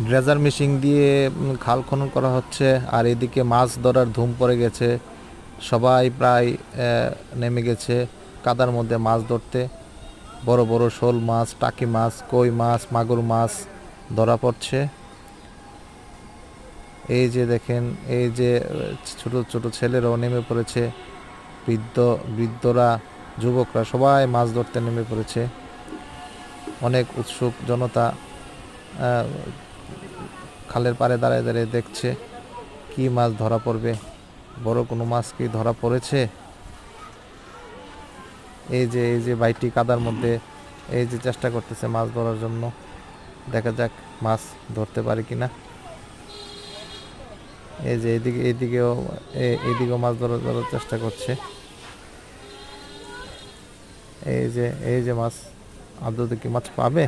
Dredger machine দিয়ে খাল খনন করা হচ্ছে, আর এদিকে মাছ ধরার ধুম পড়ে গেছে। সবাই প্রায় নেমে গেছে কাদার মধ্যে মাছ ধরতে। বড় বড় শোল মাছ, টাকি মাছ, কই মাছ, মাগুর মাছ ধরা পড়ছে। এই যে দেখেন, এই যে ছোট ছোট ছেলেরাও নেমে পড়েছে, বৃদ্ধরা, যুবকরা সবাই মাছ ধরতে নেমে পড়েছে। অনেক উৎসুক জনতা খালের পাড়ে দাঁড়িয়ে দাঁড়িয়ে দেখছে কি মাছ ধরা পড়বে। বড় কোনো মাছ কি ধরা পড়েছে? এই যে বাইটি কাদার মধ্যে এই যে চেষ্টা করতেছে মাছ ধরার জন্য। দেখা যাক মাছ ধরতে পারে কিনা। এই যে এইদিকেও মাছ ধরার চেষ্টা করছে। এই যে মাছ, আদৌ কি মাছ পাবে?